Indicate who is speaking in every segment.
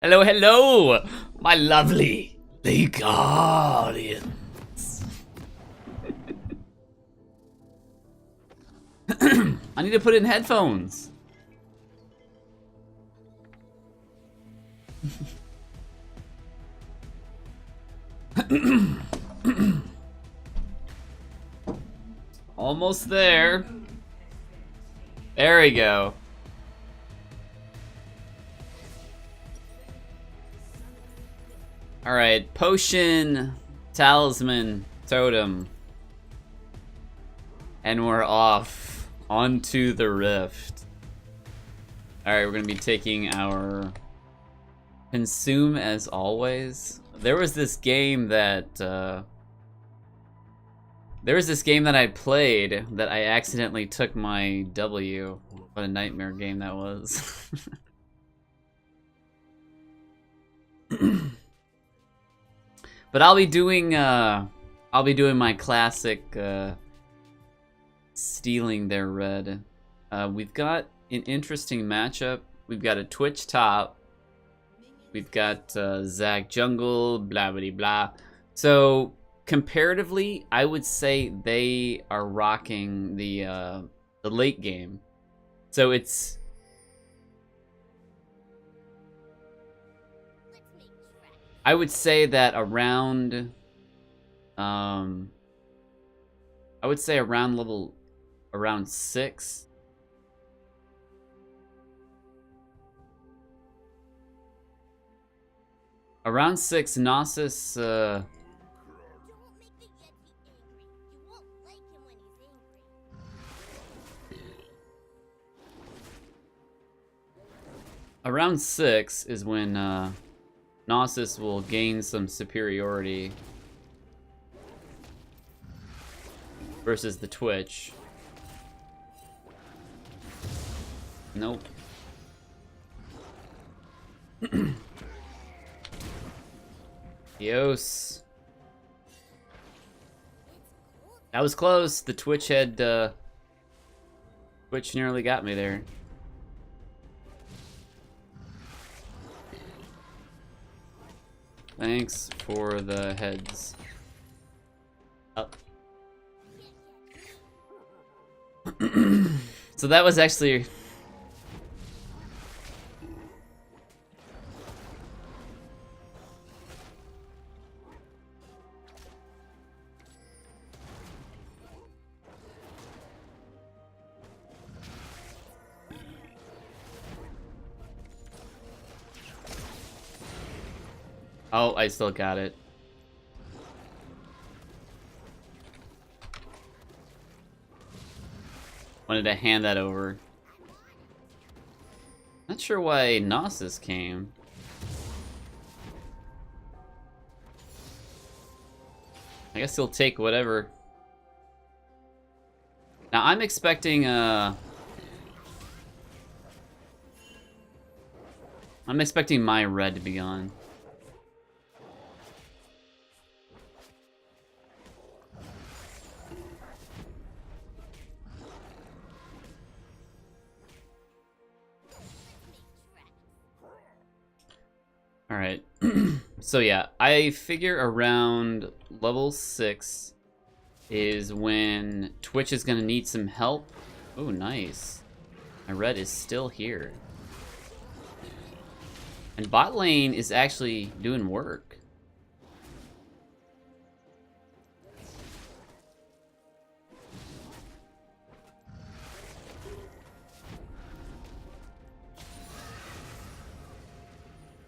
Speaker 1: Hello, hello, my lovely League audience. I need to put in headphones. Almost there. There we go. Alright, potion, talisman, totem. And we're off onto the rift. Alright, we're gonna be taking our consume as always. There was this game that I played that I accidentally took my W. What a nightmare game that was. But I'll be doing my classic stealing their red. We've got an interesting matchup. We've got a Twitch top. We've got Zach jungle, blah blah blah. So comparatively, I would say they are rocking the late game. So it's I would say that around around 6. Around 6, Gnosis around 6 is when Gnosis will gain some superiority versus the Twitch. Nope. Yos. That was close. The Twitch had Twitch nearly got me there. Thanks for the heads up. So that was actually oh, I still got it. Wanted to hand that over. Not sure why Gnosis came. I guess he'll take whatever. Now I'm expecting my red to be gone. Alright, so yeah, I figure around level 6 is when Twitch is gonna need some help. Oh, nice. My red is still here. And bot lane is actually doing work.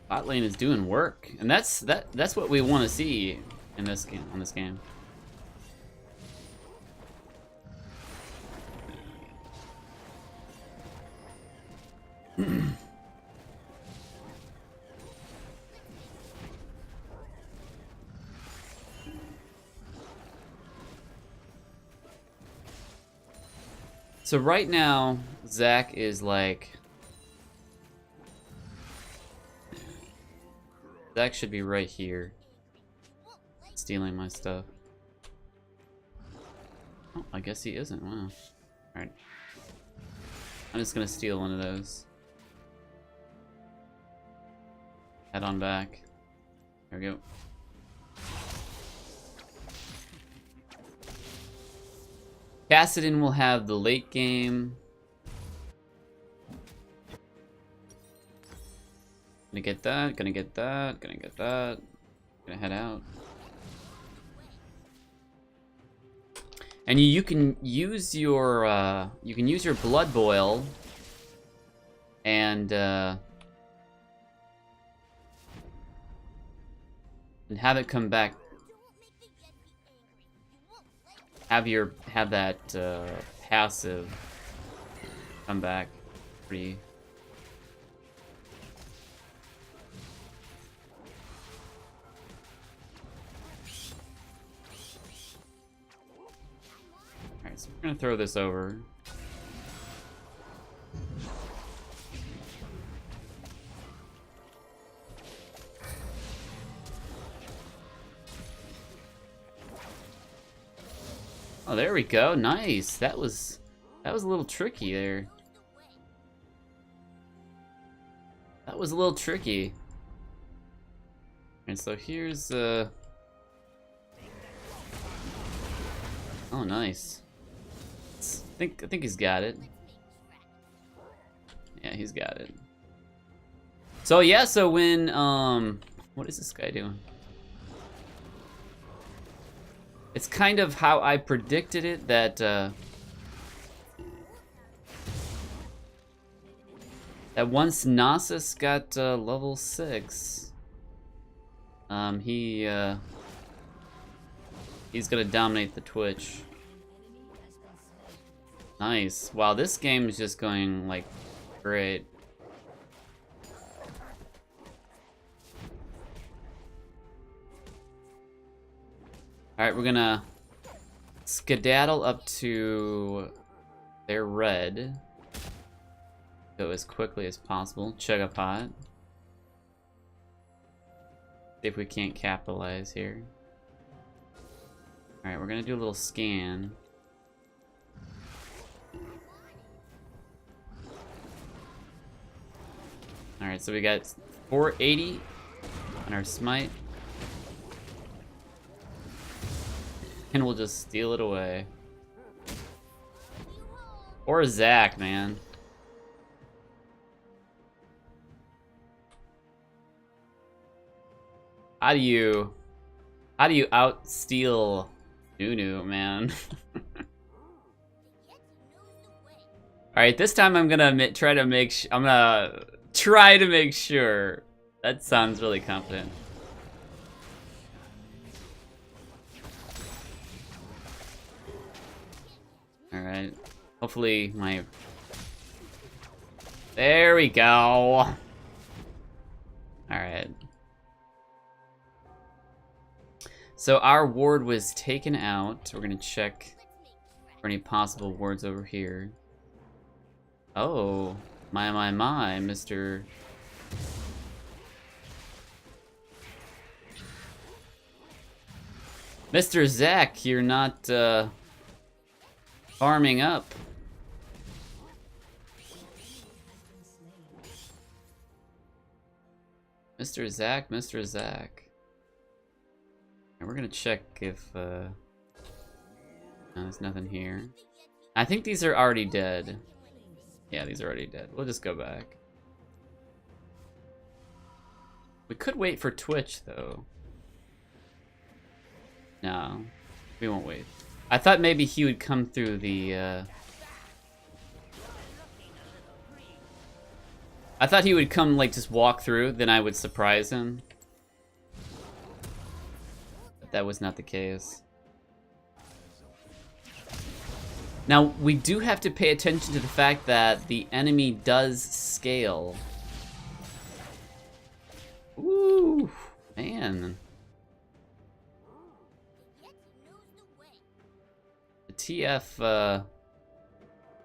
Speaker 1: Bot lane is doing work, and that's what we want to see in this game. On this game. So right now, Zach is like. Zach should be right here, stealing my stuff. Oh, I guess he isn't. Wow. Alright. I'm just gonna steal one of those. Head on back. There we go. Kassadin will have the late game. Gonna get that, gonna get that, gonna get that. Gonna head out. And you can use your blood boil and have it come back. Have that passive come back pretty. Alright, so we're gonna throw this over. Oh, there we go. Nice. That was a little tricky there. That was a little tricky. And so here's oh, nice. I think he's got it. Yeah, he's got it. So yeah, so when what is this guy doing? It's kind of how I predicted it, that that once Nasus got level 6, he's gonna dominate the Twitch. Nice. Wow, this game is just going like great. Alright, we're gonna skedaddle up to their red. Go as quickly as possible. Chug a pot. See if we can't capitalize here. Alright, we're gonna do a little scan. Alright, so we got 480 on our smite. And we'll just steal it away. Or Zach, man. How do you out steal Nunu, man? Alright, this time I'm gonna try to make sure. That sounds really confident. Alright. Hopefully my... There we go! Alright. So our ward was taken out. We're gonna check for any possible wards over here. Oh, my, Mr. Mr. Zach, you're not, farming up. Mr. Zach, Mr. Zach. And we're gonna check if, no, there's nothing here. I think these are already dead. Yeah, these are already dead. We'll just go back. We could wait for Twitch, though. No, we won't wait. I thought maybe he would come through the, I thought he would come, like, just walk through, then I would surprise him. But that was not the case. Now, we do have to pay attention to the fact that the enemy does scale. Ooh, man. The TF,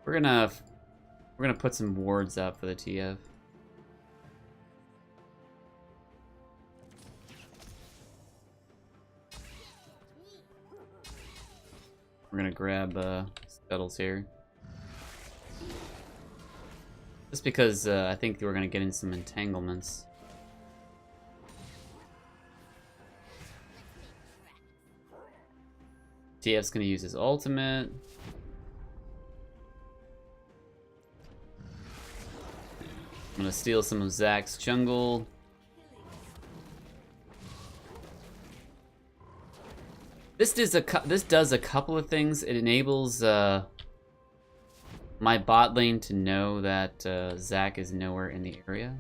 Speaker 1: we're gonna put some wards out for the TF. We're gonna grab scuttles here. Just because I think we're gonna get in some entanglements. TF's gonna use his ultimate. I'm gonna steal some of Zach's jungle. This does a couple of things. It enables my bot lane to know that Zach is nowhere in the area.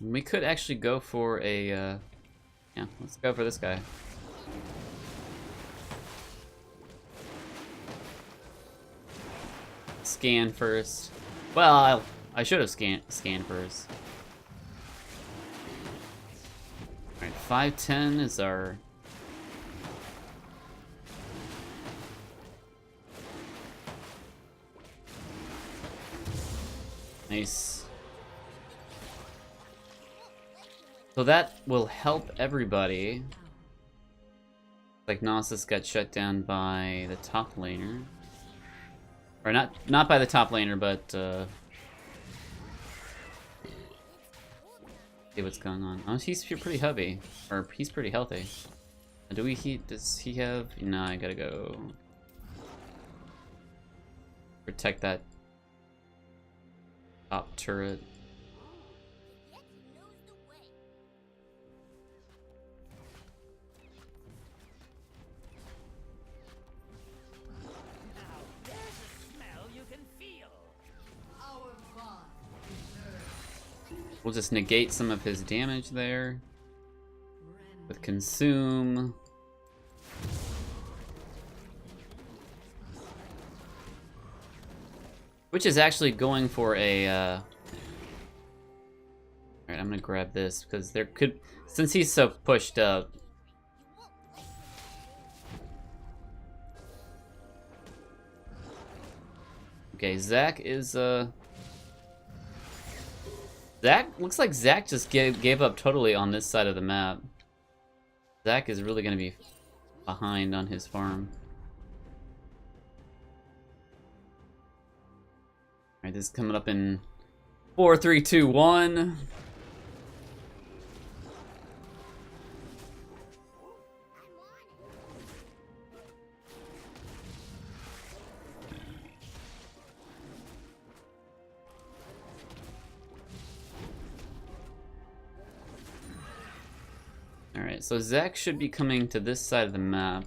Speaker 1: We could actually go for a yeah, let's go for this guy. Scan first. Well, I should have scanned first. Alright, 510 is our... Nice. So that will help everybody. Like Gnosis got shut down by the top laner. Or not by the top laner, but see what's going on. Oh, he's pretty heavy. Or he's pretty healthy. Does he have... No, I gotta go protect that top turret. We'll just negate some of his damage there with consume. Which is actually going for a alright, I'm gonna grab this because there could, since he's so pushed up. Okay, Zach is looks like Zach just gave up totally on this side of the map. Zach is really gonna be behind on his farm. Alright, this is coming up in 4, 3, 2, 1. Alright, so Zach should be coming to this side of the map.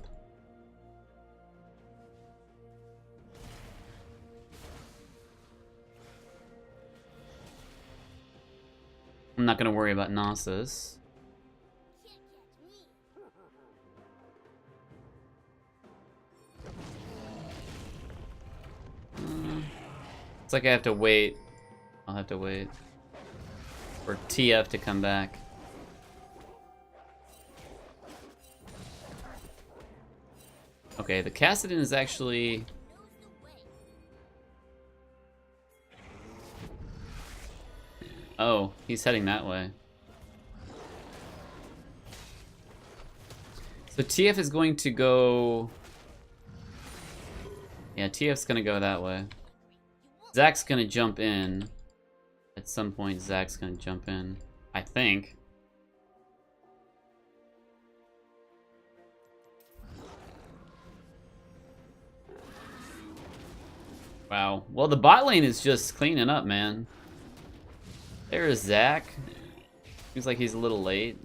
Speaker 1: I'm not gonna worry about Gnosis. It's like I have to wait. I'll have to wait for TF to come back. Okay, the Kassadin is actually... Oh, he's heading that way. So TF is going to go... Yeah, TF's gonna go that way. Zach's gonna jump in. At some point, Zach's gonna jump in. I think. Wow. Well, the bot lane is just cleaning up, man. There's Zach. Seems like he's a little late.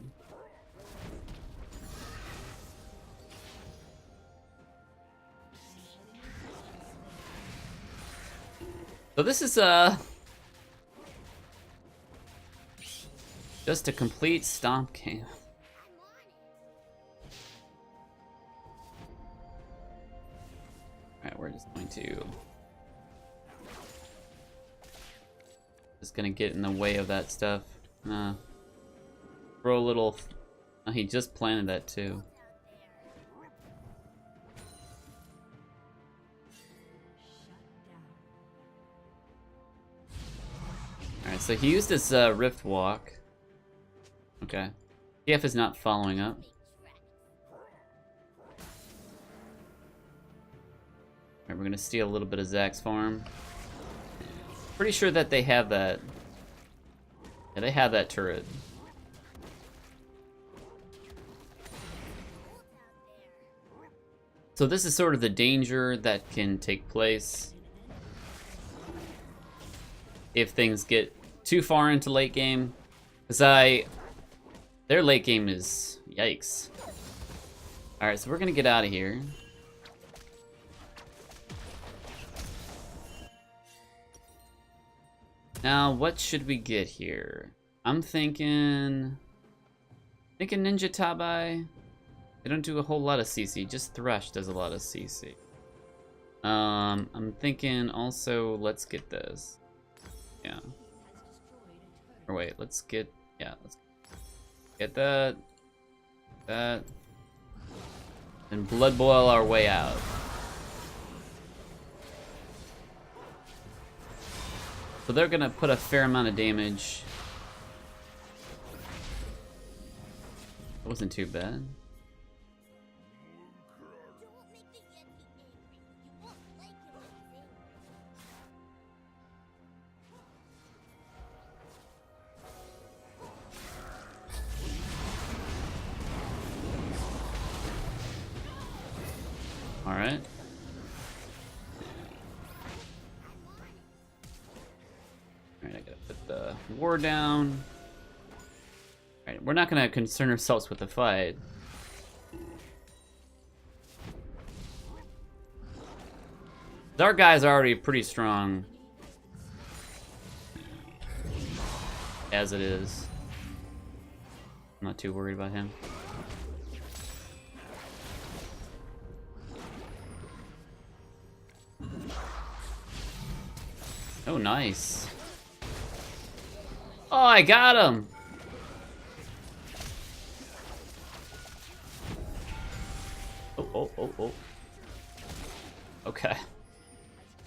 Speaker 1: So this is just a complete stomp game. Alright, we're just going to... Just gonna get in the way of that stuff. Throw a little... Oh, he just planted that too. Alright, so he used his Rift Walk. Okay. TF is not following up. Alright, we're gonna steal a little bit of Zach's farm. Pretty sure that they have that. Yeah, they have that turret. So this is sort of the danger that can take place if things get too far into late game. Because their late game is, yikes. Alright, so we're gonna get out of here. Now, what should we get here? I'm thinking Ninja Tabai. They don't do a whole lot of CC, just Thresh does a lot of CC. I'm thinking also, let's get this. Yeah. Or wait, let's get that. And blood boil our way out. So they're gonna put a fair amount of damage. It wasn't too bad. All right. All right, I gotta put the war down. All right, we're not gonna concern ourselves with the fight. Our guy's already pretty strong as it is. I'm not too worried about him. Oh, nice. Oh, I got him. Oh. Okay.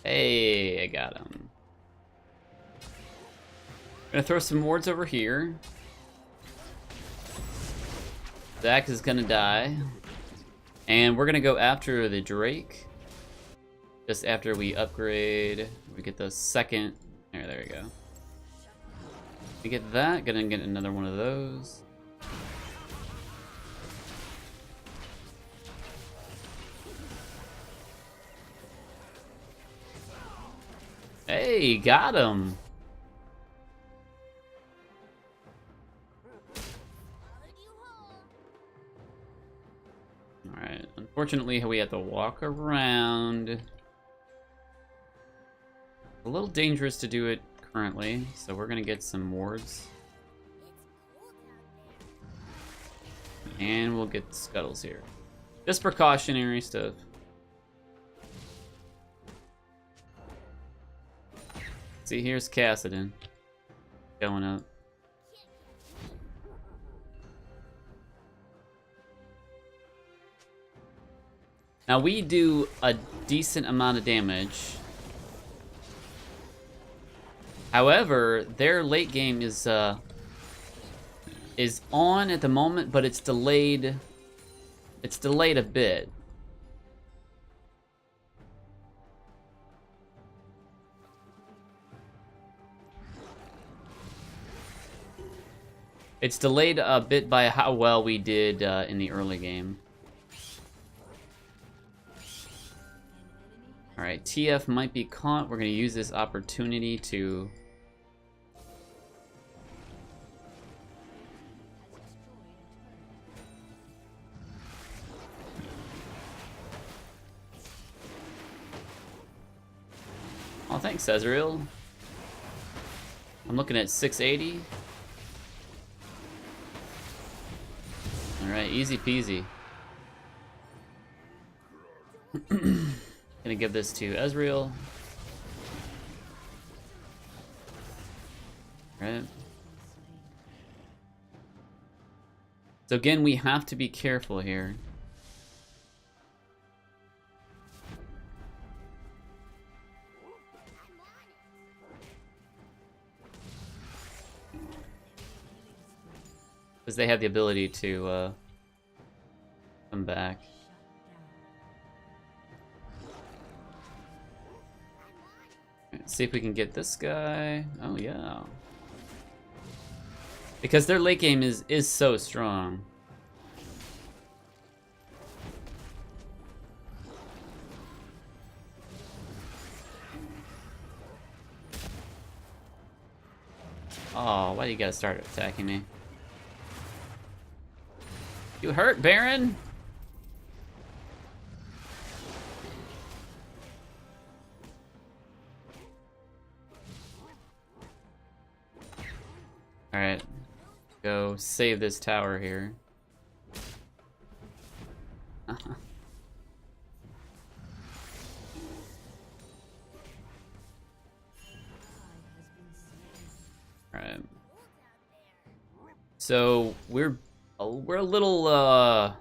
Speaker 1: Hey, I got him. Gonna throw some wards over here. Zach is gonna die. And we're gonna go after the Drake. Just after we upgrade, we get the second. There we go. We get that, gonna get another one of those. Hey, got him. Alright, unfortunately we have to walk around. A little dangerous to do it currently, so we're gonna get some wards. And we'll get the scuttles here. Just precautionary stuff. See, here's Cassidon going up. Now we do a decent amount of damage. However, their late game is on at the moment, but it's delayed. It's delayed a bit. It's delayed a bit by how well we did in the early game. Alright, TF might be caught. We're going to use this opportunity to... Oh, thanks, Ezreal. I'm looking at 680. Alright, easy peasy. Gonna give this to Ezreal. Right. So again, we have to be careful here. Because they have the ability to come back. Let's see if we can get this guy. Oh yeah. Because their late game is so strong. Oh, why do you gotta start attacking me? You hurt, Baron? Alright. Go save this tower here. Alright. So we're a little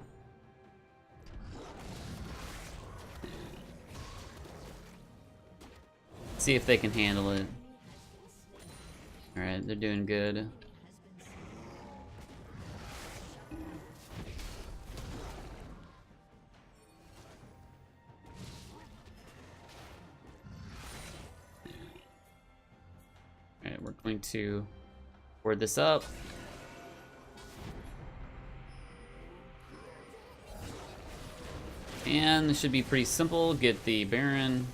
Speaker 1: see if they can handle it. Alright, they're doing good. Alright, we're going to board this up. And it should be pretty simple. Get the Baron.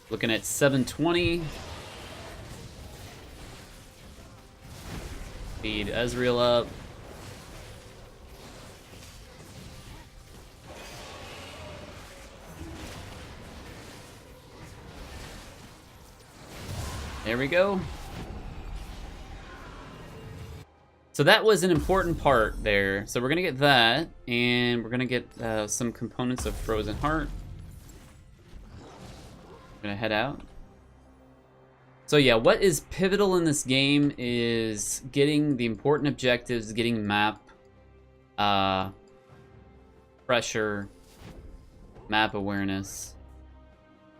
Speaker 1: Looking at 720. Speed Ezreal up. There we go. So that was an important part there. So we're gonna get that, and we're gonna get some components of Frozen Heart. I'm gonna head out. So yeah, what is pivotal in this game is getting the important objectives, getting map, pressure, map awareness.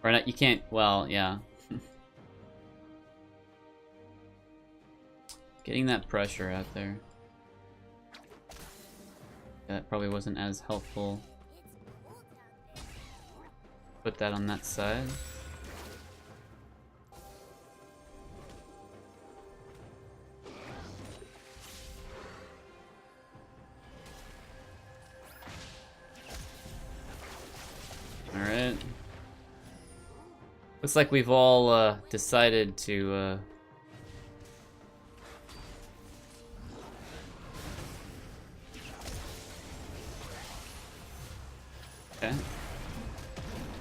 Speaker 1: Or not, you can't, well, yeah. Getting that pressure out there. That probably wasn't as helpful. Put that on that side. Alright. Looks like we've all decided to okay.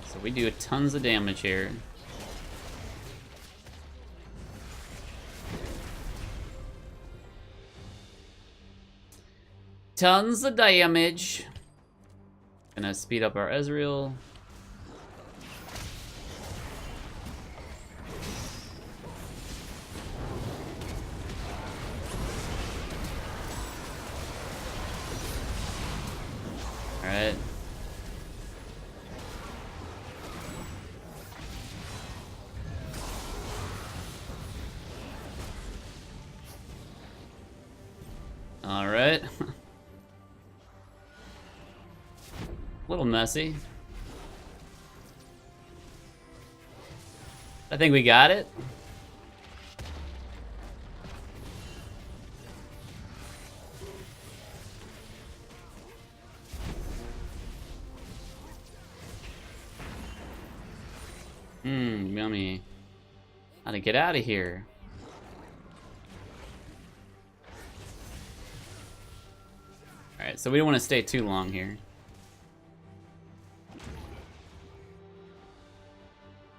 Speaker 1: So we do tons of damage here. Tons of damage. Gonna speed up our Ezreal. Alright. Alright. A little messy. I think we got it. Yummy. How to get out of here. Alright, so we don't want to stay too long here.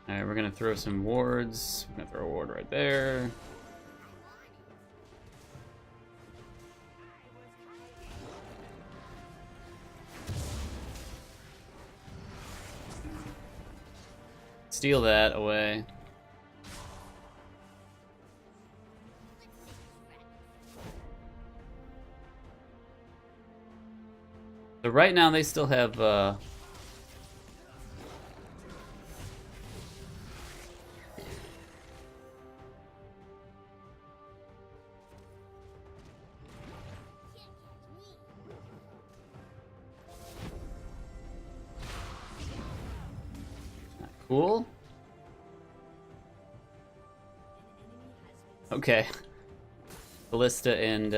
Speaker 1: Alright, we're gonna throw some wards. We're gonna throw a ward right there. Steal that away. So right now they still have cool. Okay. Ballista and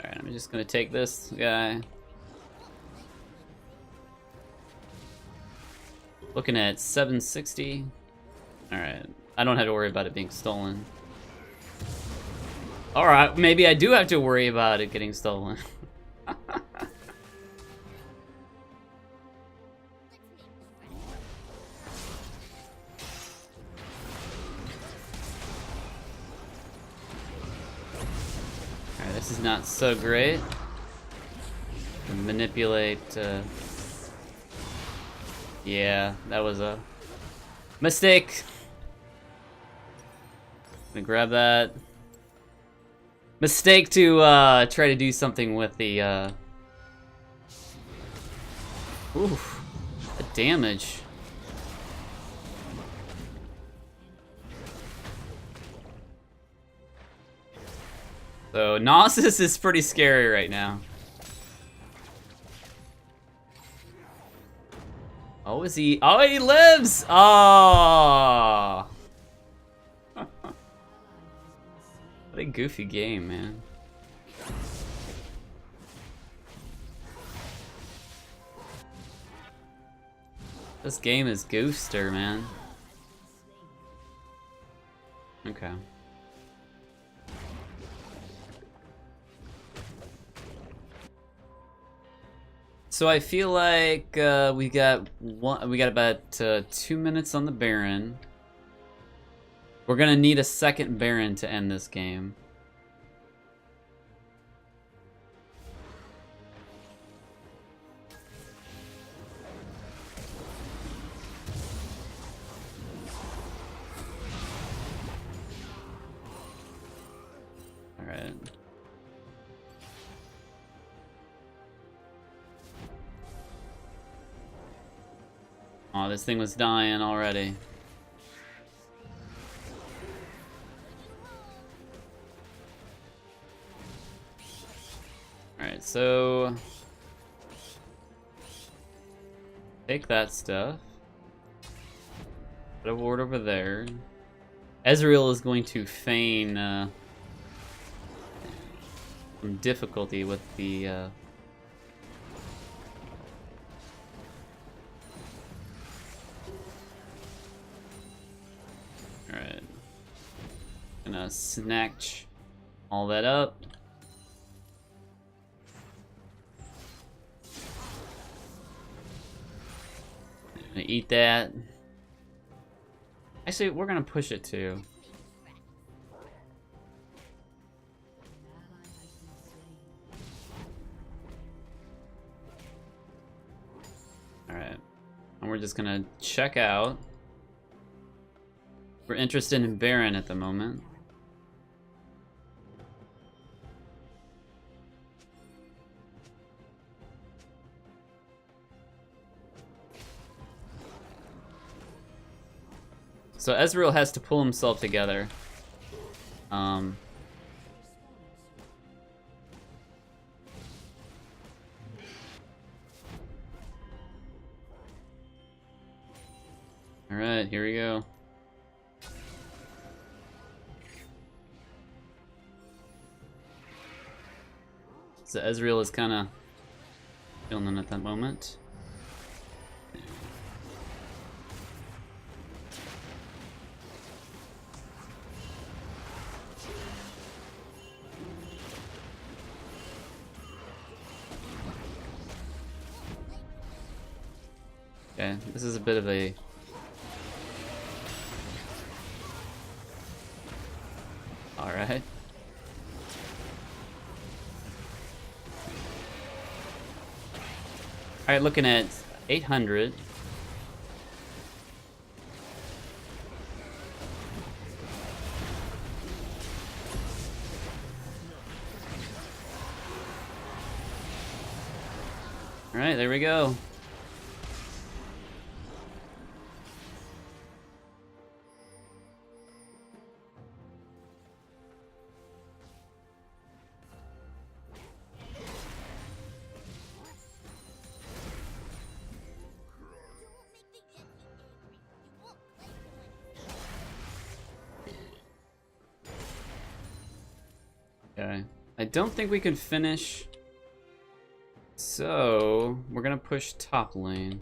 Speaker 1: Alright, I'm just gonna take this guy. Looking at 760. Alright, I don't have to worry about it being stolen. Alright, maybe I do have to worry about it getting stolen. Alright, this is not so great. Manipulate, yeah, that was a mistake. Gonna grab that. Mistake to try to do something with the oof, the damage. So Gnosis is pretty scary right now. Oh, is he? Oh, he lives! Oh! What a goofy game, man. This game is Gooster, man. Okay. So I feel like we got about 2 minutes on the Baron. We're gonna need a second Baron to end this game. All right. Oh, this thing was dying already. Alright, so take that stuff. Put a ward over there. Ezreal is going to feign some difficulty with the Alright. Gonna snatch all that up. Gonna eat that. Actually, we're gonna push it too. Alright. And we're just gonna check out. We're interested in Baron at the moment. So Ezreal has to pull himself together. Alright, here we go. So Ezreal is kind of feeling at that moment. Okay, this is a bit of a... Alright. Alright, looking at 800. Alright, there we go. Okay. I don't think we can finish. So we're gonna push top lane.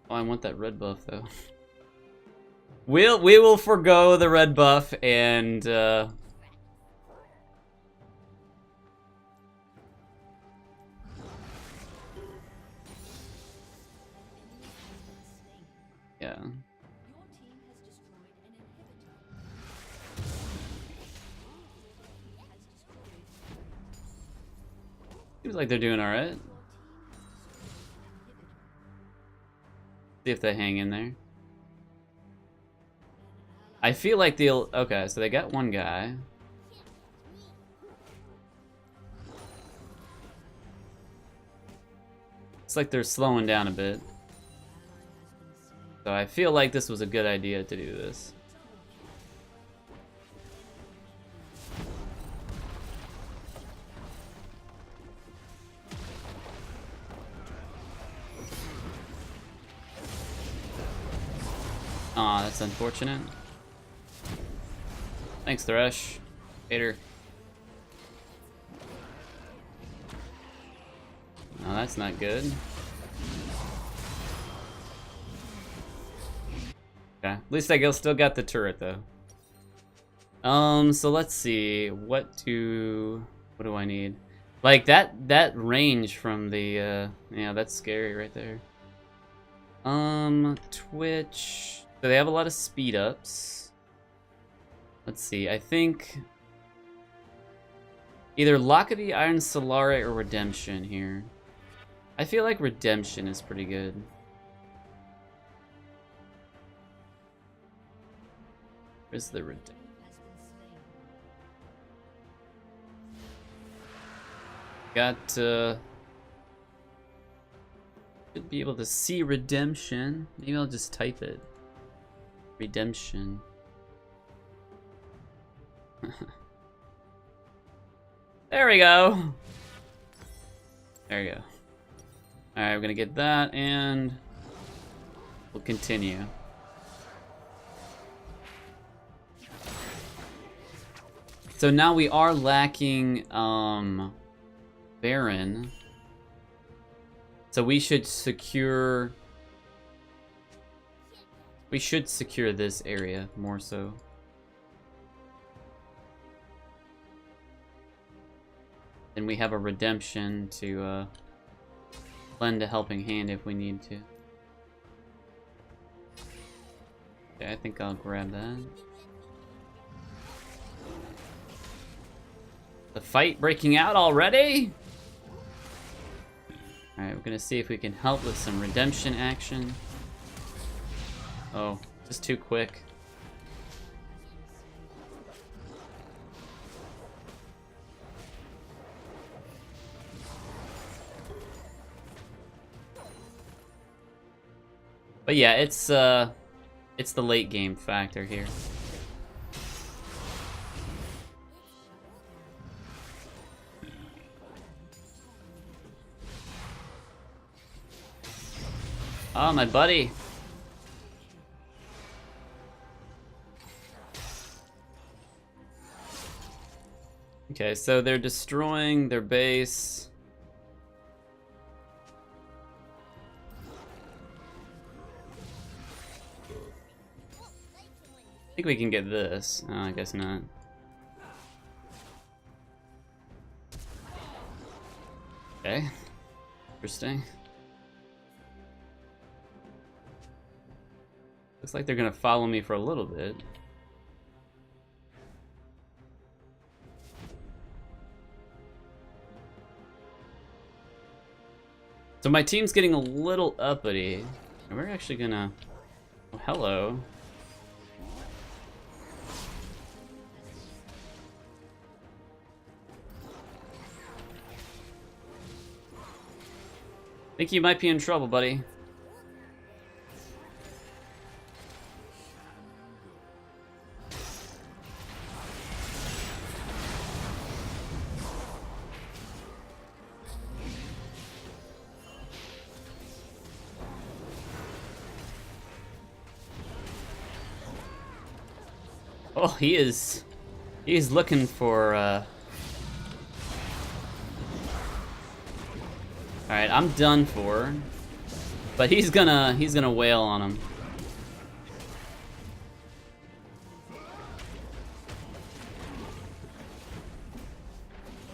Speaker 1: Oh, I want that red buff though. We will forgo the red buff and yeah. Seems like they're doing alright. See if they hang in there. I feel like they'll... Okay, so they got one guy. It's like they're slowing down a bit. So I feel like this was a good idea to do this. Aw, that's unfortunate. Thanks, Thresh. Hater. Oh, that's not good. Okay, at least I still got the turret though. So let's see. What do I need? Like that range from the yeah, that's scary right there. Twitch. So they have a lot of speed ups. Let's see. I think either Lock of the Iron Solare or Redemption here. I feel like Redemption is pretty good. Where's the Redemption? Got should be able to see Redemption. Maybe I'll just type it. Redemption. There we go. There we go. Alright, we're gonna get that and we'll continue. So now we are lacking Baron. So we should secure this area more so. Then we have a Redemption to lend a helping hand if we need to. Okay, I think I'll grab that. The fight breaking out already? Alright, we're gonna see if we can help with some redemption action. Oh, just too quick. But yeah, it's the late game factor here. Oh, my buddy. Okay, so they're destroying their base. I think we can get this. Oh, I guess not. Okay. Interesting. Looks like they're gonna follow me for a little bit. So my team's getting a little uppity. And we're actually gonna... Oh, hello. Think you might be in trouble, buddy. Oh, he is looking for Alright, I'm done for. But he's gonna wail on him.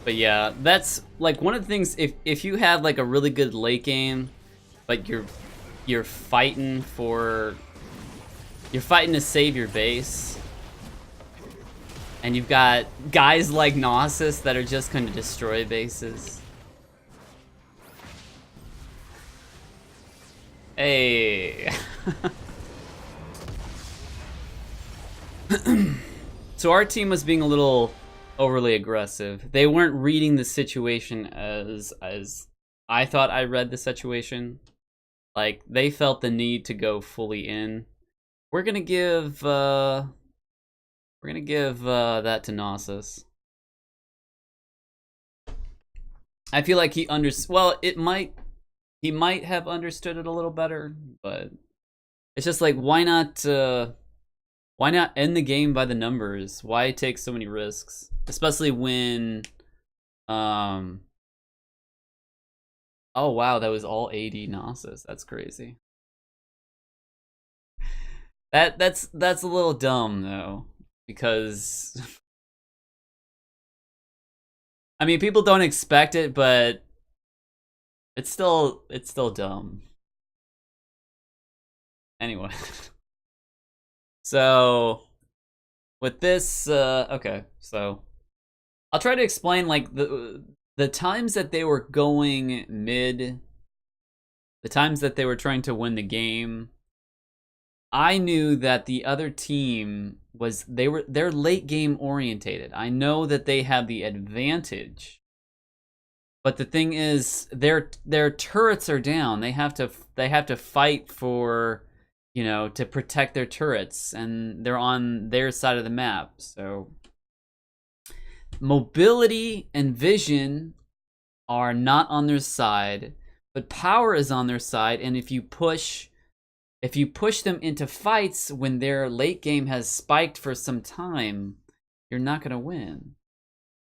Speaker 1: But yeah, that's like one of the things, if you have like a really good late game, but you're fighting to save your base, and you've got guys like Gnosis that are just gonna destroy bases. Hey. So our team was being a little overly aggressive. They weren't reading the situation as I thought I read the situation. Like, they felt the need to go fully in. We're gonna give that to Gnosis. I feel like he he might have understood it a little better, but it's just like, why not end the game by the numbers? Why take so many risks? Especially when oh wow, that was all AD Gnosis. That's crazy. That's a little dumb though, because I mean, people don't expect it, but it's still dumb. Anyway. So with this okay, so I'll try to explain like the times that they were going mid, the times that they were trying to win the game. I knew that the other team they're late game orientated. I know that they have the advantage. But the thing is, their turrets are down. They have to fight for, you know, to protect their turrets, and they're on their side of the map. So mobility and vision are not on their side, but power is on their side. And if you push them into fights when their late game has spiked for some time, you're not gonna win.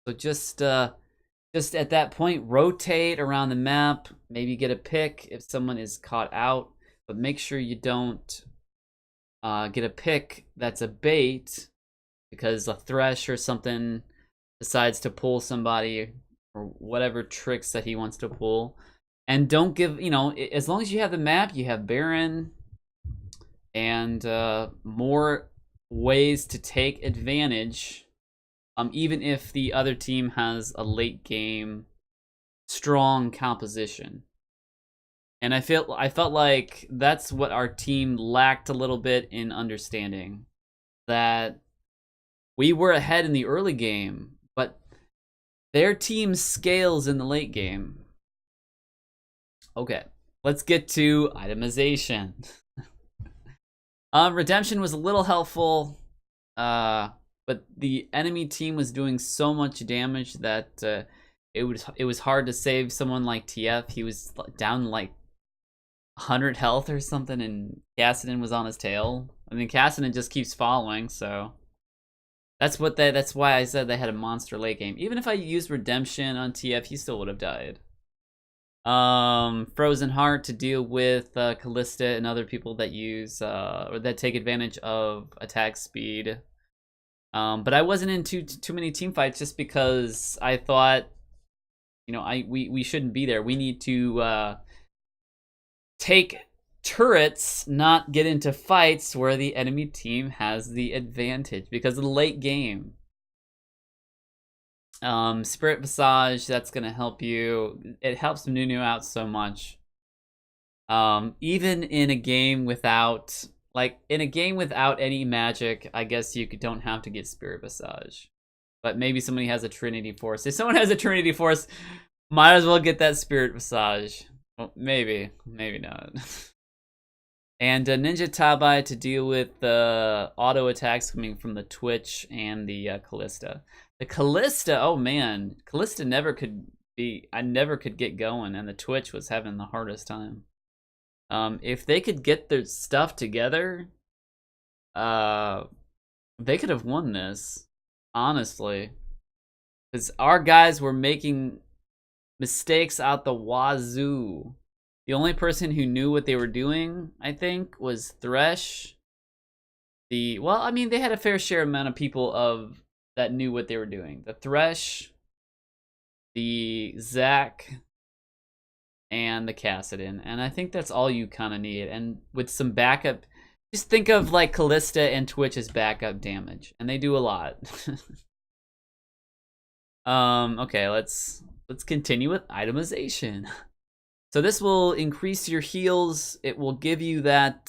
Speaker 1: So just at that point, rotate around the map, maybe get a pick if someone is caught out, but make sure you don't get a pick that's a bait, because a Thresh or something decides to pull somebody, or whatever tricks that he wants to pull. And don't give, you know, as long as you have the map, you have Baron, and more ways to take advantage, even if the other team has a late game strong composition. And I felt like that's what our team lacked a little bit in understanding, that we were ahead in the early game, but their team scales in the late game. Okay, let's get to itemization. Redemption was a little helpful, but the enemy team was doing so much damage that it was hard to save someone like TF. He was down like 100 health or something, and Kassadin was on his tail. I mean, Kassadin just keeps following, so that's why I said they had a monster late game. Even if I used Redemption on TF, he still would have died. Frozen Heart to deal with Callista and other people that use or that take advantage of attack speed. But I wasn't in too many team fights, just because I thought, you know, we shouldn't be there. We need to take turrets, not get into fights where the enemy team has the advantage because of the late game. Spirit Visage, that's gonna help you. It helps Nunu out so much. Even in a game without, any magic, I guess you don't have to get Spirit Visage. But maybe somebody has a Trinity Force. If someone has a Trinity Force, might as well get that Spirit Visage. Well, maybe not. And Ninja Tabai to deal with the auto attacks coming from the Twitch and the Callista. The Callista, oh man, Callista I never could get going, and the Twitch was having the hardest time. If they could get their stuff together, they could have won this, honestly. Because our guys were making Mistakes out the wazoo. The only person who knew what they were doing, I think, was Thresh. Well, I mean, they had a fair share amount of people that knew what they were doing. The Thresh, the Zac, and the Kassadin. And I think that's all you kind of need. And with some backup, just think of like Callista and Twitch as backup damage. And they do a lot. Okay, let's continue with itemization. So this will increase your heals. It will give you that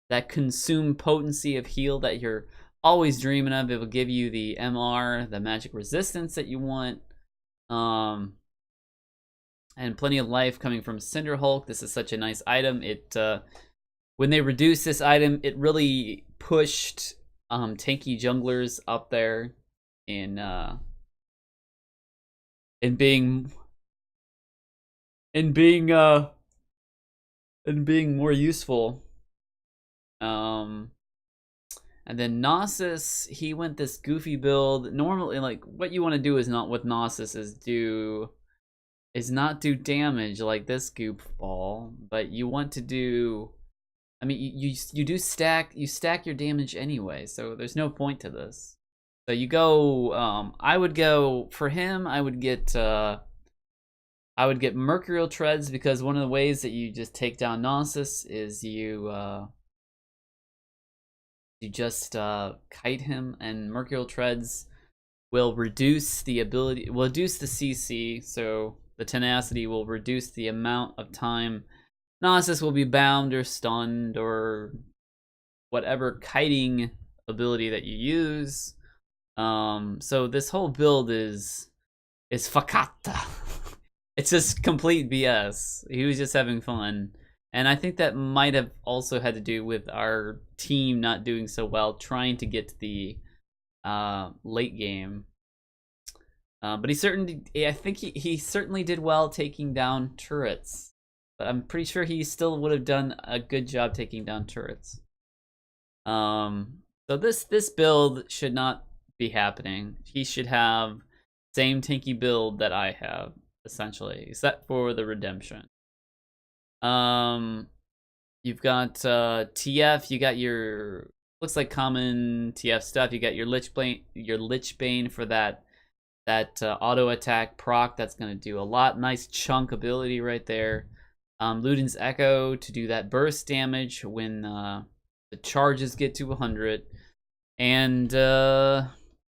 Speaker 1: that consume potency of heal that you're always dreaming of. It will give you the MR, the magic resistance that you want. And plenty of life coming from Cinder Hulk. This is such a nice item. It when they reduced this item, it really pushed tanky junglers up there in being more useful. And then Gnosis, he went this goofy build. Normally, like, what you want to do is not with Gnosis is not do damage like this goofball, but you want to do, I mean, you stack your damage anyway, so there's no point to this. So you go, I would go, for him, I would get Mercurial Treads, because one of the ways that you just take down Gnosis is you just kite him, and Mercurial Treads will reduce the CC, so the tenacity will reduce the amount of time Gnosis will be bound or stunned or whatever kiting ability that you use. So this whole build is fakata. It's just complete BS. He was just having fun. And I think that might have also had to do with our team not doing so well trying to get to the late game. But I think he certainly did well taking down turrets. But I'm pretty sure he still would have done a good job taking down turrets. So this build should not be happening. He should have same tanky build that I have, essentially, except for the redemption. You've got TF, you got your, looks like common TF stuff. You got your Lich Bane for that auto attack proc. That's gonna do a lot. Nice chunk ability right there. Luden's Echo to do that burst damage when the charges get to 100. And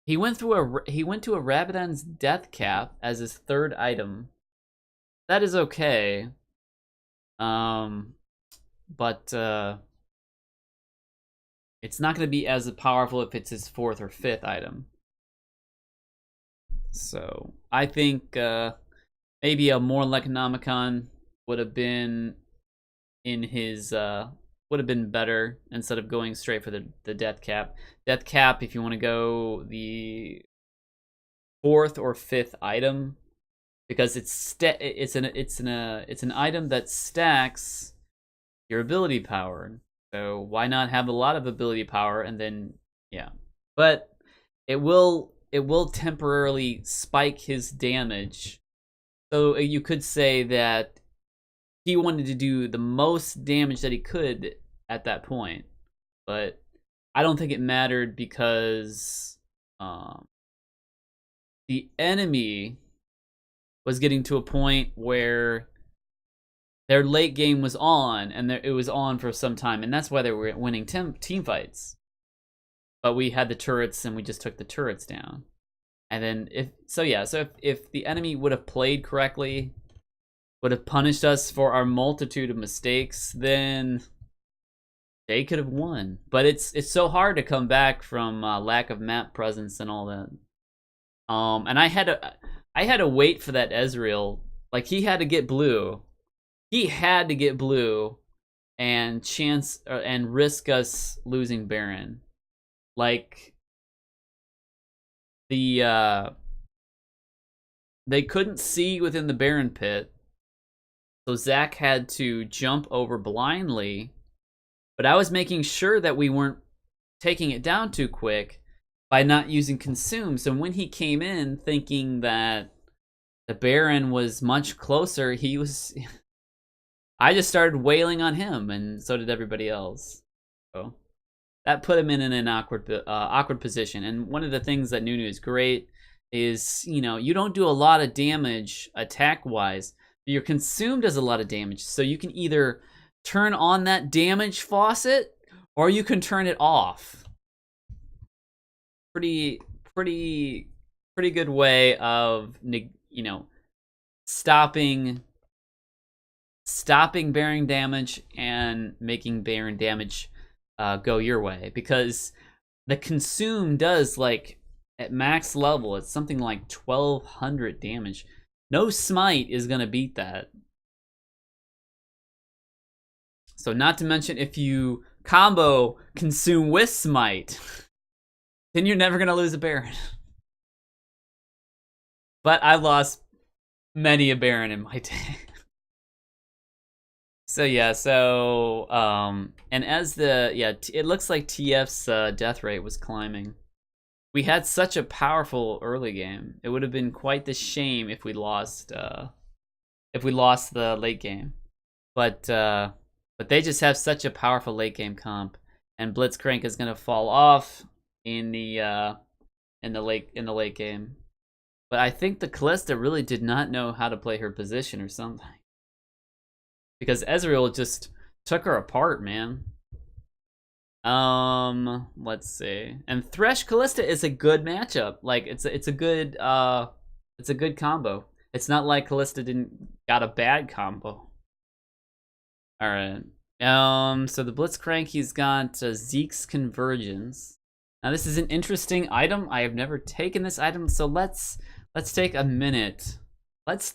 Speaker 1: he went to a Rabadon's Death Cap as his third item. That is okay. But it's not going to be as powerful if it's his fourth or fifth item. So I think maybe a more Necronomicon would have been in his would have been better instead of going straight for the Death Cap. Death Cap, if you want to go the fourth or fifth item, because it's an item that stacks your ability power. So why not have a lot of ability power and then, yeah. But it will temporarily spike his damage. So you could say that he wanted to do the most damage that he could at that point. But I don't think it mattered, because the enemy was getting to a point where their late game was on, and it was on for some time, and that's why they were winning team fights. But we had the turrets, and we just took the turrets down. And then if the enemy would have played correctly, would have punished us for our multitude of mistakes, then they could have won. But it's so hard to come back from lack of map presence and all that. And I had to wait for that Ezreal. Like, he had to get blue. He had to get blue and risk us losing Baron. Like, they couldn't see within the Baron pit, so Zac had to jump over blindly. But I was making sure that we weren't taking it down too quick by not using consume. So when he came in thinking that The Baron was much closer. He was... I just started wailing on him, and so did everybody else. So that put him in an awkward position. And one of the things that Nunu is great is, you know, you don't do a lot of damage attack-wise, but your consume does a lot of damage. So you can either turn on that damage faucet, or you can turn it off. Pretty good way of, you know, stopping Baron damage and making Baron damage go your way, because the consume does, like, at max level, it's something like 1200 damage. No smite is gonna beat that. So not to mention, if you combo consume with smite, then you're never gonna lose a Baron. But I've lost many a Baron in my day. So yeah, and as it looks like TF's death rate was climbing. We had such a powerful early game. It would have been quite the shame if we lost the late game. But they just have such a powerful late game comp, and Blitzcrank is gonna fall off in the late game. But I think the Kalista really did not know how to play her position or something, because Ezreal just took her apart, man. Let's see. And Thresh Kalista is a good matchup. Like, it's a good combo. It's not like Kalista got a bad combo. All right. So the Blitzcrank, he's got Zeke's Convergence. Now this is an interesting item. I have never taken this item, so let's take a minute. Let's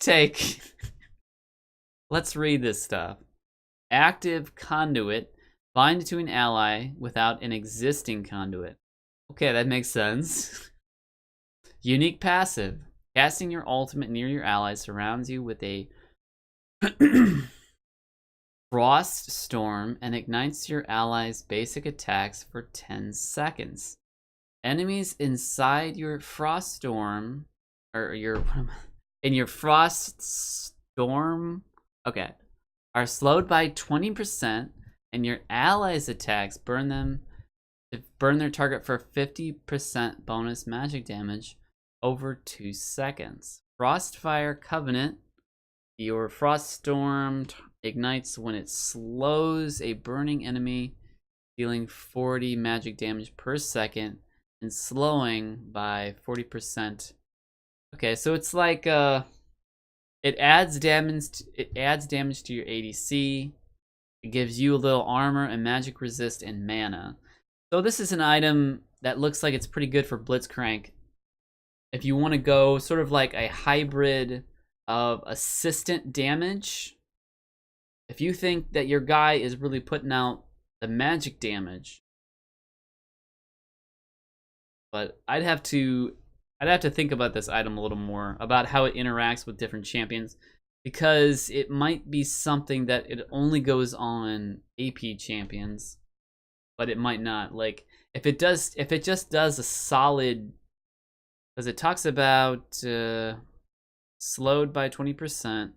Speaker 1: read this stuff. Active Conduit. Bind to an ally without an existing conduit. Okay, that makes sense. Unique passive. Casting your ultimate near your ally surrounds you with a Frost Storm and ignites your ally's basic attacks for 10 seconds. Enemies inside your Frost Storm, or in your Frost Storm, okay, are slowed by 20%. And your allies' attacks burn their target for 50% bonus magic damage over 2 seconds. Frostfire Covenant. Your Frost Storm ignites when it slows a burning enemy, dealing 40 magic damage per second and slowing by 40%. Okay, so it's like it adds damage to your ADC. It gives you a little armor and magic resist and mana. So this is an item that looks like it's pretty good for Blitzcrank. If you want to go sort of like a hybrid of assistant damage, if you think that your guy is really putting out the magic damage, but I'd have to think about this item a little more, about how it interacts with different champions. Because it might be something that it only goes on AP champions, but it might not. Like, if it just does a solid, because it talks about slowed by 20%,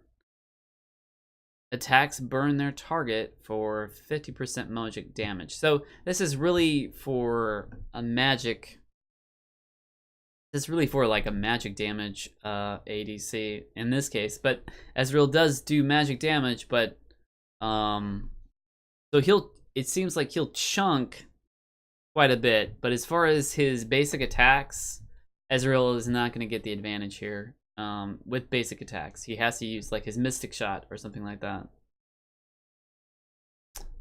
Speaker 1: attacks burn their target for 50% magic damage. So this is really for a magic. This is really for like a magic damage ADC in this case, but Ezreal does do magic damage, but so it seems like he'll chunk quite a bit, but as far as his basic attacks, Ezreal is not going to get the advantage here with basic attacks. He has to use like his Mystic Shot or something like that.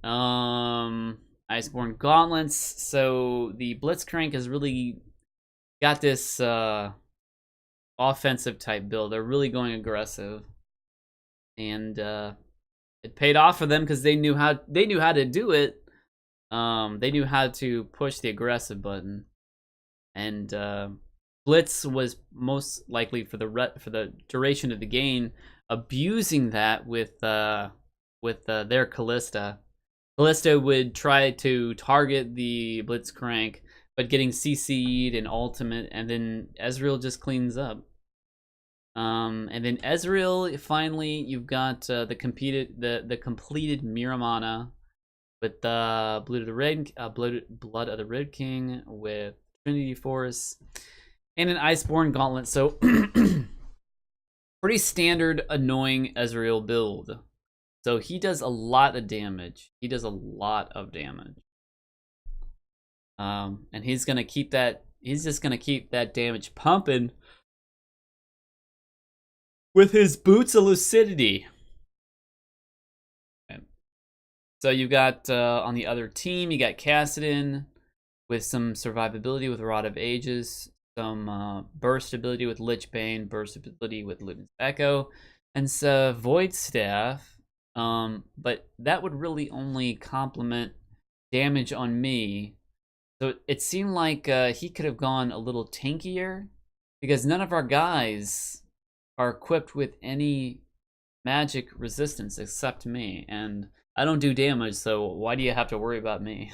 Speaker 1: Iceborne Gauntlets. So the Blitzcrank is really got this offensive type build. They're really going aggressive, and it paid off for them because they knew how to do it. They knew how to push the aggressive button, and Blitz was most likely for the duration of the game abusing that with their Kalista. Kalista would try to target the Blitzcrank, but getting CC'd and ultimate, and then Ezreal just cleans up. And then Ezreal, finally, you've got the completed Miramana with the Blood of the Red King with Trinity Force and an Iceborne Gauntlet. So pretty standard annoying Ezreal build. So he does a lot of damage. And he's gonna keep that. He's just gonna keep that damage pumping with his Boots of Lucidity. Okay. So you got on the other team, you got Kassadin with some survivability with Rod of Ages, some burst ability with Lich Bane, burst ability with Luden's Echo, and so Void Staff. But that would really only complement damage on me. So it seemed like he could have gone a little tankier because none of our guys are equipped with any magic resistance except me, and I don't do damage, so why do you have to worry about me?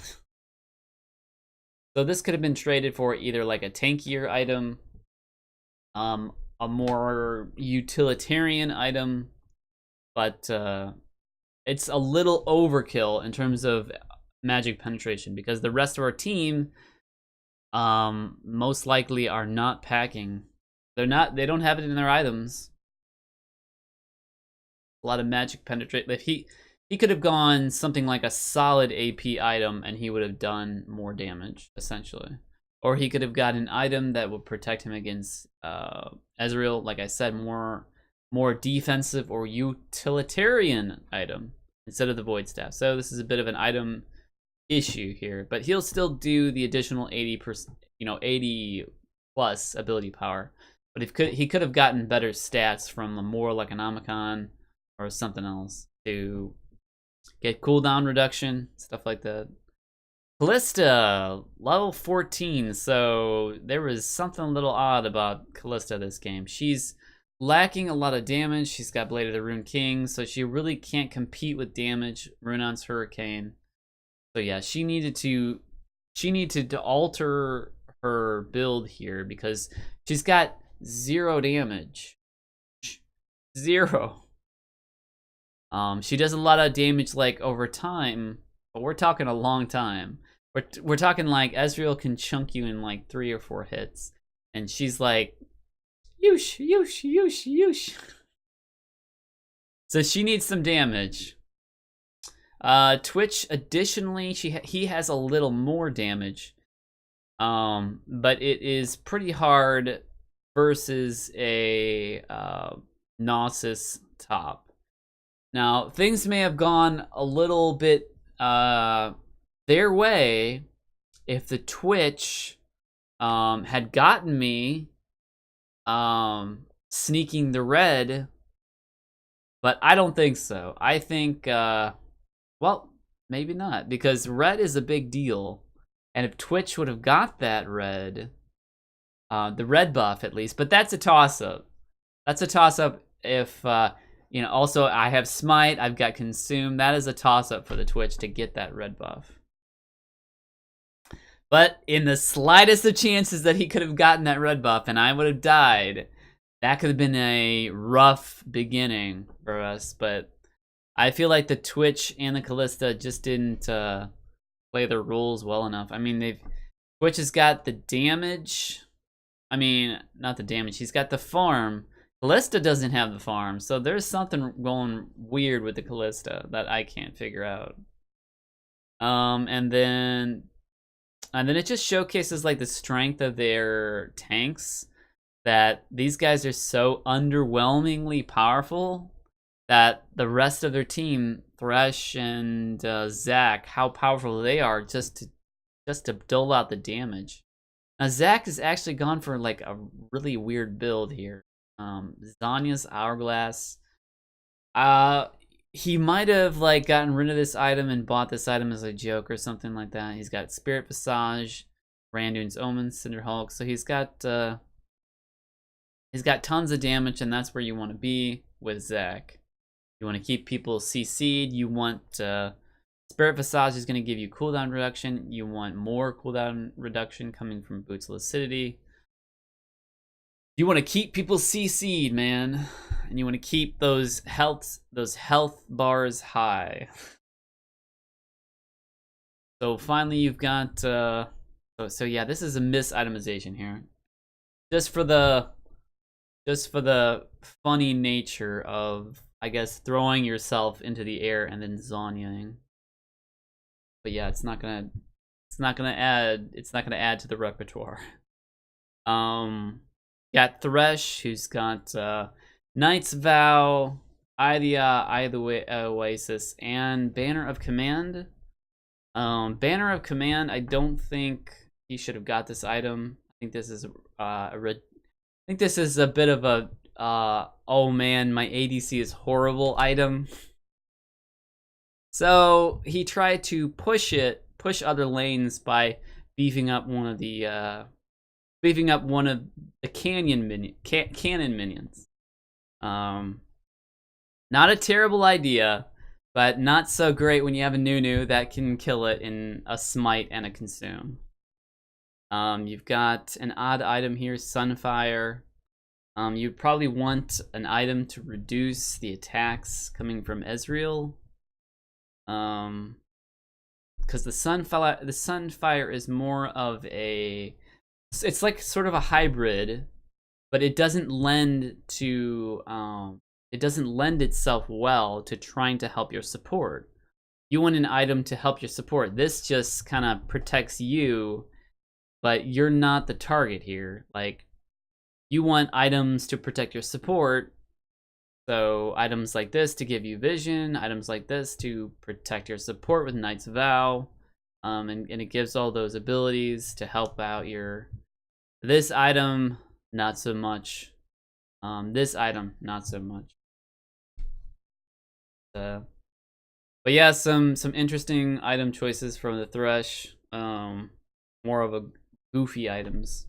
Speaker 1: So this could have been traded for either like a tankier item, a more utilitarian item, but it's a little overkill in terms of magic penetration because the rest of our team most likely are not packing. They don't have it in their items. A lot of magic penetrate. If he could have gone something like a solid AP item and he would have done more damage, essentially. Or he could have got an item that would protect him against Ezreal, like I said, more defensive or utilitarian item instead of the Void Staff. So this is a bit of an item issue here, but he'll still do the additional 80%, 80 plus ability power. But he could have gotten better stats from a Moral Economicon or something else to get cooldown reduction, stuff like that. Callista, level 14, so there was something a little odd about Callista this game. She's lacking a lot of damage. She's got Blade of the Rune King, so she really can't compete with damage. Runon's Hurricane. So yeah, she needed to alter her build here because she's got 0 damage. 0. She does a lot of damage like over time, but we're talking a long time. We're talking like Ezreal can chunk you in like 3 or 4 hits, and she's like, yoosh, yoosh, yoosh, yoosh. So she needs some damage. Twitch, additionally, he has a little more damage, but it is pretty hard versus a Gnosis top. Now, things may have gone a little bit their way if the Twitch had gotten me sneaking the red, but I don't think so. I think, well, maybe not, because red is a big deal, and if Twitch would have got that red, the red buff at least, but that's a toss-up. That's a toss-up if... also, I have Smite, I've got Consume. That is a toss-up for the Twitch to get that red buff. But in the slightest of chances that he could have gotten that red buff and I would have died, that could have been a rough beginning for us. But I feel like the Twitch and the Callista just didn't play their rules well enough. I mean, Twitch has got the damage. I mean, not the damage. He's got the farm. Callista doesn't have the farm, so there's something going weird with the Callista that I can't figure out. And then it just showcases like the strength of their tanks, that these guys are so underwhelmingly powerful that the rest of their team, Thresh and Zac, how powerful they are just to dole out the damage. Now Zac has actually gone for like a really weird build here. Zanya's Hourglass. He might have like gotten rid of this item and bought this item as a joke or something like that. He's got Spirit Visage, Randuin's Omen, Cinder Hulk. So he's got tons of damage, and that's where you want to be with Zac. You want to keep people CC'd. You want Spirit Visage is going to give you cooldown reduction. You want more cooldown reduction coming from Boots of Lucidity. You want to keep people CC'd, man, and you want to keep those health bars high. So finally, you've got. So yeah, this is a misitemization here, just for the funny nature of, I guess, throwing yourself into the air and then zonyaing. But yeah, it's not gonna add to the repertoire. Got Thresh, who's got Knight's Vow, Eye of the Oasis, and Banner of Command. Banner of Command, I don't think he should have got this item. I think this is a bit of a oh man, my ADC is horrible item. So he tried to push other lanes by beefing up one of the cannon minions. Not a terrible idea, but not so great when you have a Nunu that can kill it in a smite and a consume. You've got an odd item here, Sunfire. You'd probably want an item to reduce the attacks coming from Ezreal. Because the Sunfire is more of a, it's like sort of a hybrid, but it doesn't lend itself well to trying to help your support. You want an item to help your support. This just kind of protects you, but you're not the target here. Like, you want items to protect your support. So items like this to give you vision, items like this to protect your support with Knight's Vow, and it gives all those abilities to help out your. This item, not so much. This item, not so much. But yeah, some interesting item choices from the Thresh. More of a goofy items.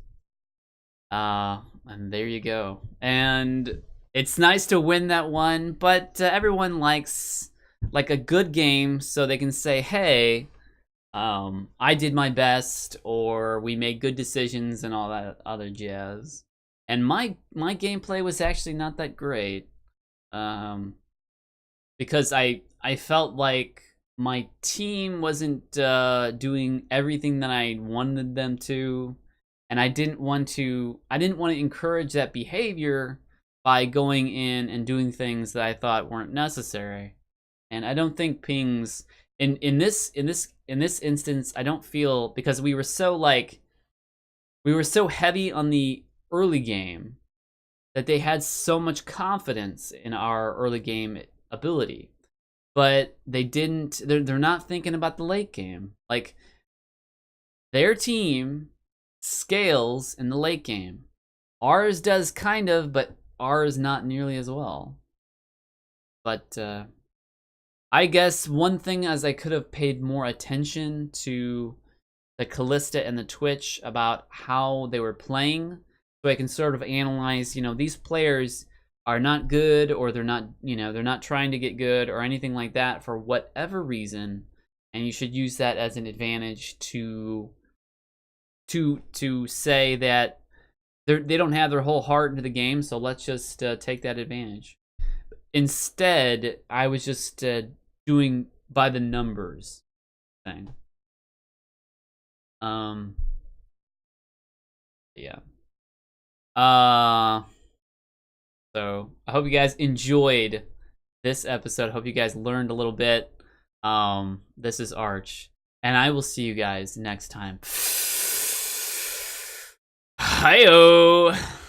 Speaker 1: And there you go. And it's nice to win that one, but everyone likes like a good game, so they can say, "Hey, I did my best," or "We made good decisions," and all that other jazz. And my gameplay was actually not that great, because I felt like my team wasn't doing everything that I wanted them to, and I didn't want to encourage that behavior by going in and doing things that I thought weren't necessary. And I don't think pings in this instance, I don't feel, because we were so heavy on the early game that they had so much confidence in our early game ability, but they're not thinking about the late game. Like, their team scales in the late game. Ours does kind of, but ours not nearly as well. But I guess one thing is I could have paid more attention to the Callista and the Twitch about how they were playing, so I can sort of analyze, these players are not good, or they're not trying to get good or anything like that for whatever reason, and you should use that as an advantage to say that they don't have their whole heart into the game, so let's just take that advantage. Instead, I was just doing by the numbers thing. Yeah. So I hope you guys enjoyed this episode. Hope you guys learned a little bit. This is Arch, and I will see you guys next time. Hi-oh!